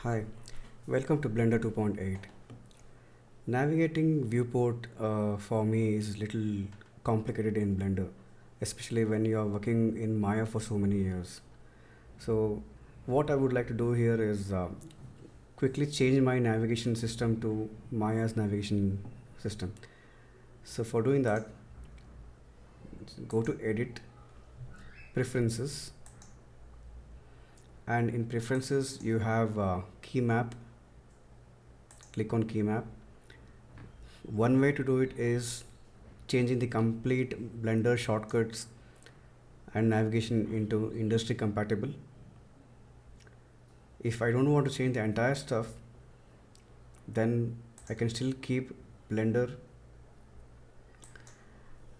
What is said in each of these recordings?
Hi, welcome to Blender 2.8. Navigating viewport for me is little complicated in Blender, especially when you are working in Maya for so many years. So what I would like to do here is quickly change my navigation system to Maya's navigation system. So for doing that, go to Edit, Preferences, and in Preferences you have Key Map. Click on Key Map. One way to do it is changing the complete Blender shortcuts and navigation into industry compatible. If I don't want to change the entire stuff, then I can still keep Blender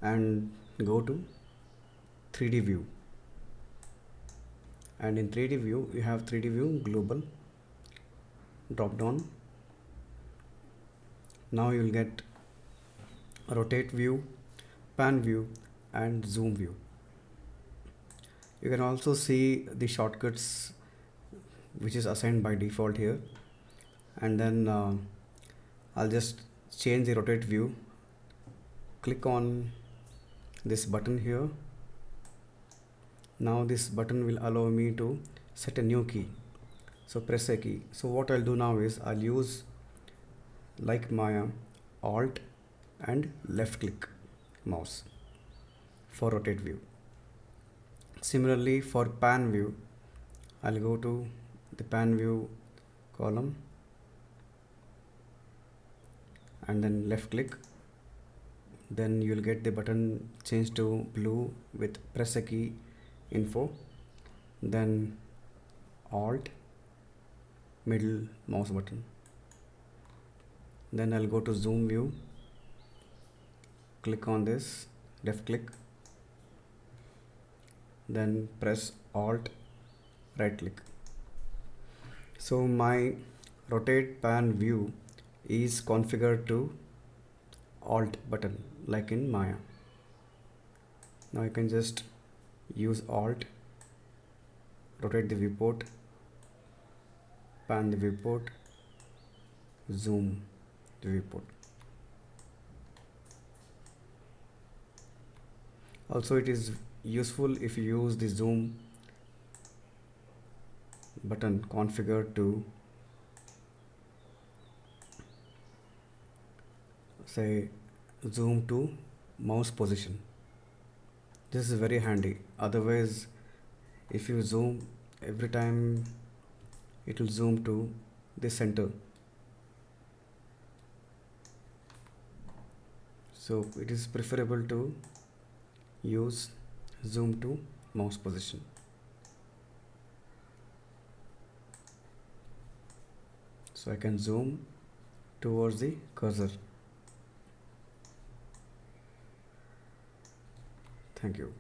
and go to 3D view. And in 3D view, you have 3D view global drop down. Now you'll get rotate view, pan view, and zoom view. You can also see the shortcuts which is assigned by default here, and then I'll just change the rotate view. Click on this button here. Now this button will allow me to set a new key, so press a key. So what I'll do now is I'll use, like Maya, Alt and left click mouse for rotate view. Similarly for pan view, I'll go to the pan view column and then left click. Then you'll get the button changed to blue with press a key info, then Alt, middle mouse button. Then I'll go to zoom view, click on this, left click, then press Alt, right click. So my rotate pan view is configured to Alt button like in Maya. Now you can just use Alt, rotate the viewport, pan the viewport, zoom the viewport. Also it is useful if you use the zoom button configured to say zoom to mouse position. This is very handy. Otherwise, if you zoom every time, it will zoom to the center. So it is preferable to use zoom to mouse position. So I can zoom towards the cursor. Thank you.